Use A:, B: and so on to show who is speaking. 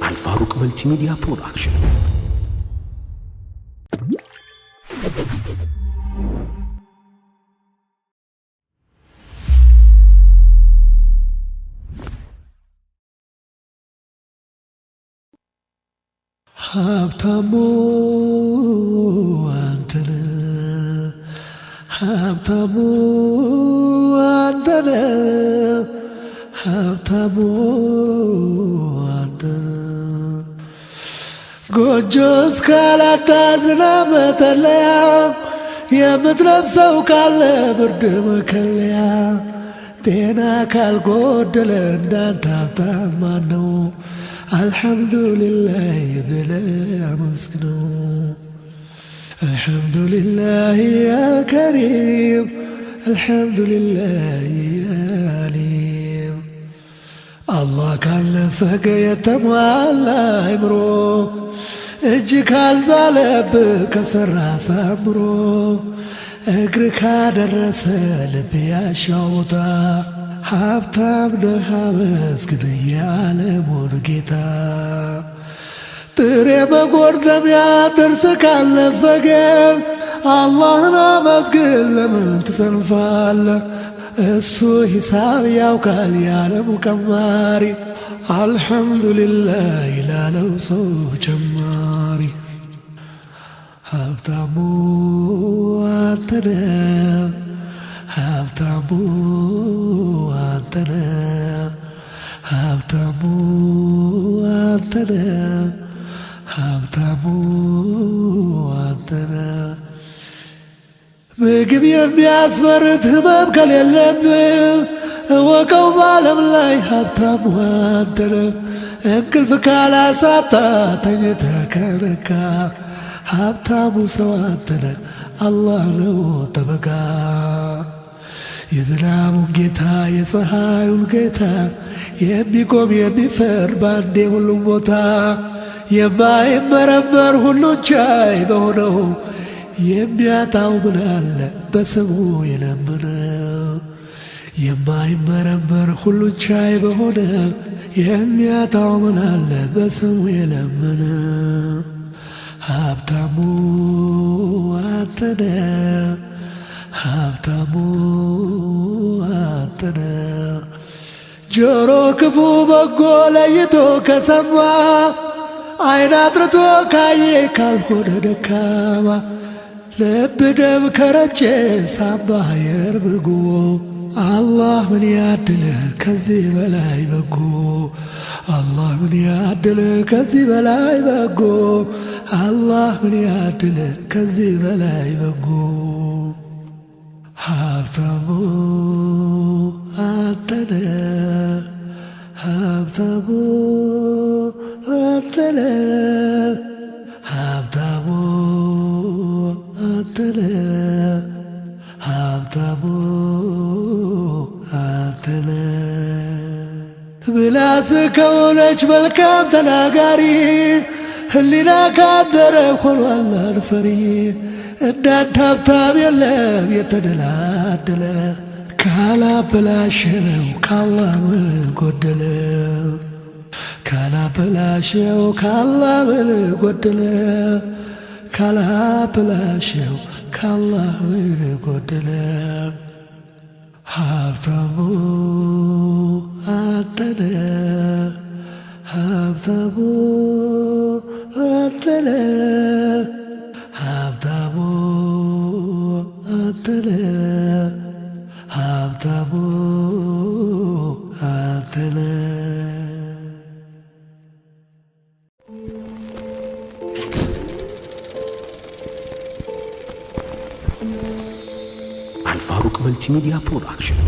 A: አልፋሩቅ መልቲሚዲያ ፕሮዳክሽን
B: ሀብታሙ አንተነ ሀብታሙ አንተነ ሀብታሙ አንተነ ጎጆ እስካላታ ዝናብ መጠለያ የምትለብሰው ካለ ብርድ መከለያ ጤና ካልጎደለ እንዳንተ ሀብታም ማነው? አልሐምዱሊላህ ብለህ አመስግነው። አልሐምዱሊላህ ያ ከሪም አልሐምዱሊላህ ያ አሊም። አላህ ካልነፈገ የተሟላ አይምሮ እጅ ካልዛለብህ ከሠራ አሳምሮ እግር ካደረሰ ልብ ያሻው ቦታ ሀብታም ነህ አመስግን የዓለሙን ጌታ። ጥሬ መጎርደሚያ ጥርስ ካልነፈገ አላህን አመስግን ለምን ትሰንፋለህ? እሱ ሂሳብ ያውቃል የዓለሙ ቀማሪ አልሐምዱሊላህ ይላለው ሰው ጀማሪ። ሀብታሙ አንተነ ሀብታሙ አንተነ ሀብታሙ አንተነ ሀብታሙ አንተነ። ምግብ የሚያስመርት ህመም ከሌለብህ እወቀው በዓለም ላይ ሀብታሙ አንተነ። እንቅልፍ ካላሳጣ ተኝተህ ከነካ ሀብታሙ ሰው አንተነ። አላህ ነው ጠበቃ የዝናቡን ጌታ የፀሐዩን ጌታ የሚቆም የሚፈርድ ባንዴ ሁሉም ቦታ የማይመረመር ሁሉን ቻይ በሆነው የሚያጣው ምን አለ በስሙ የለመነ። የማይመረመር ሁሉን ቻይ በሆነ የሚያጣው ምን አለ በስሙ የለመነ። ሀብታሙ አንተነ ሀብታሙ አንተነ። ጆሮ ክፉ በጎ ለይቶ ከሰማ አይን አጥርቶ ካየ ካልሆነ ደካማ ልብ ደም ከረጨ ሳባ አየር ብጎ አላህ ምን ያድል ከዚህ በላይ በጎ አላህ ምን ያድል ከዚህ በላይ በጎ አላህ ምን ያድል ከዚህ በላይ በጎ። ሀብታሙ አንተነ ሀብታሙ አንተነ ሀብታሙ አንተነ ሀብታሙ አንተነ። ምላስ ከሆነች መልካም ተናጋሪ ህሊና ካደረ ሆኗል አልፈሪ። እንዳንተ ሀብታም የለም የተደላደለ ካላበላሸነው ካላህ ምን ጎደለ? ካላበላሸው ካላህ ምን ጎደለ? ካላበላሸው ካላህ ምን ጎደለ? ሀብታሙ አንተነ ሀብታሙ አንተነ ሀብታሙ አንተነ ሀብታሙ አንተነ።
A: አልፋሩቅ መልቲሚዲያ ፕሮዳክሽን